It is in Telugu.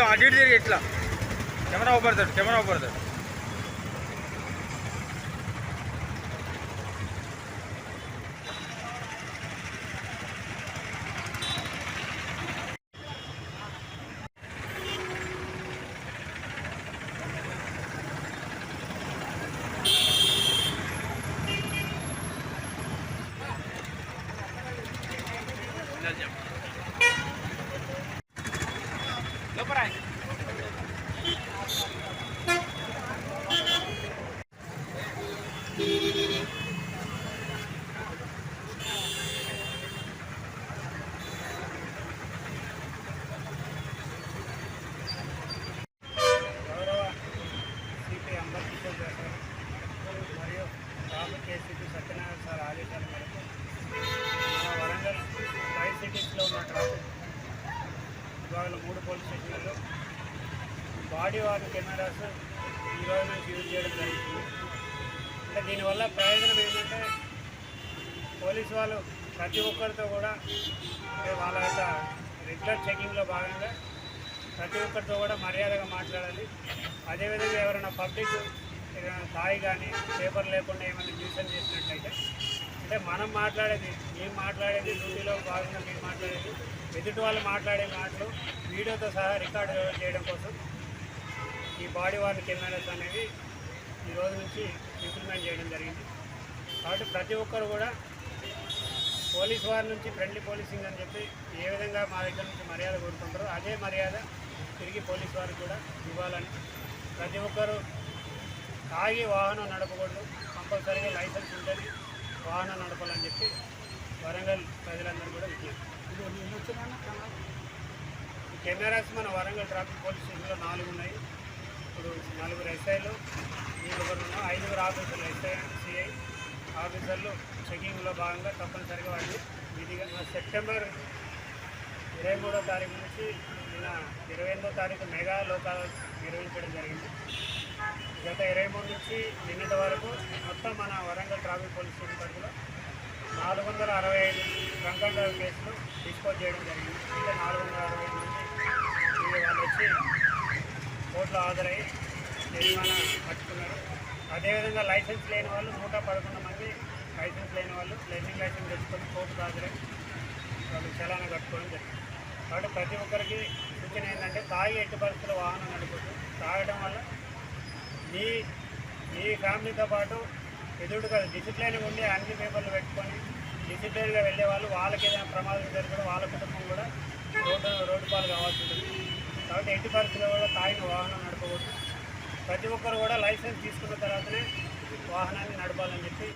కొంచెం అటు ఇటు తిరిగి ఇట్లా కెమెరా ఊపడతాడు లోపరా మరియు ట్రాఫిక్ ఏసీపీ సత్యనారాయణ సార్ ఆదేశాల మేరకు మన వరంగల్ 5 సిటీస్లో ఉన్న ట్రాఫిక్ విభాగంలో 3 పోలీస్ స్టేషన్లలో బాడీ వార్న్ కెమెరాస్ ఈరోజు నుంచి యూజ్ చేయడం జరుగుతుంది. అంటే దీనివల్ల ప్రయోజనం ఏంటంటే పోలీసు వాళ్ళు ప్రతి ఒక్కరితో కూడా వాళ్ళ యొక్క రెగ్యులర్ చెకింగ్లో భాగంగా ప్రతి ఒక్కరితో కూడా మర్యాదగా మాట్లాడాలి. అదేవిధంగా ఎవరైనా పబ్లిక్ తాయి కానీ పేపర్ లేకుండా ఏమైనా న్యూసెన్స్ చేసినట్లయితే అంటే మేము మాట్లాడేది డ్యూటీలో భాగంగా మీరు మాట్లాడేది ఎదుటి వాళ్ళు మాట్లాడే మాటలు వీడియోతో సహా రికార్డు చేయడం కోసం ఈ బాడీ వార్న్ కెమెరాస్ అనేవి ఈ రోజు నుంచి ఇంప్లిమెంట్ చేయడం జరిగింది. కాబట్టి ప్రతి ఒక్కరు కూడా పోలీస్ వారి నుంచి ఫ్రెండ్లీ పోలీసింగ్ అని చెప్పి ఏ విధంగా మా దగ్గర నుంచి మర్యాద కోరుకుంటారో అదే మర్యాద తిరిగి పోలీస్ వారికి కూడా ఇవ్వాలని, ప్రతి ఒక్కరూ తాగి వాహనం నడపకూడదు, కంపల్సరీగా లైసెన్స్ ఉంటుంది వాహనం నడపాలని చెప్పి వరంగల్ ప్రజలందరూ కూడా విజ్ఞప్తి. కెమెరాస్ మన వరంగల్ ట్రాఫిక్ పోలీస్ స్టేషన్లో 4 ఉన్నాయి. ఇప్పుడు 4 ఎస్ఐలు, నేను ఒకరు 5 ఆఫీసర్లు, ఎస్ఐ సిఐ ఆఫీసర్లు చెకింగ్లో భాగంగా తప్పనిసరిగా వాటిని విధిగా సెప్టెంబర్ 23వ తారీఖు నుంచి నిన్న 28వ తారీఖు మెగా లోకాలు నిర్వహించడం జరిగింది. గత 23 నుంచి నిన్నటి వరకు మొత్తం మన వరంగల్ ట్రాఫిక్ పోలీస్ స్టేషన్ పరిధిలో 465 డ్రంక్ అండ్ డ్రైవ్ కేసులు డిస్పోజ్ చేయడం జరిగింది. అంటే 465 నుంచి వాళ్ళు వచ్చి కోర్టులో హాజరయ్యి జరిమానా కట్టుకున్నారు. అదేవిధంగా లైసెన్స్ లేని వాళ్ళు 111 మంది లైసెన్స్ లేని వాళ్ళు లెర్నింగ్ లైసెన్స్ తెచ్చుకొని కోర్టుకు హాజరై వాళ్ళు చలానా కట్టుకోవడం జరిగింది. కాబట్టి ప్రతి ఒక్కరికి సూచన ఏంటంటే తాగి ఎట్టి పరిస్థితుల్లో వాహనం నడపదు. తాగడం వల్ల మీ ఫ్యామిలీతో పాటు ఎదురుగా డిసిప్లైన్గా ఉండి అన్ని పేపర్లు పెట్టుకొని డిసిప్లైన్గా వెళ్ళే వాళ్ళు వాళ్ళకి ఏదైనా ప్రమాదం జరగడం వాళ్ళ కుటుంబం కూడా రోడ్డు పాలు కావాల్సి ఉంటుంది. కాబట్టి ఎట్టి పరిస్థితుల్లో కూడా తాగిన వాహనం నడపకూడదు. ప్రతి ఒక్కరు కూడా లైసెన్స్ తీసుకున్న తర్వాతనే వాహనాన్ని నడపాలని చెప్పి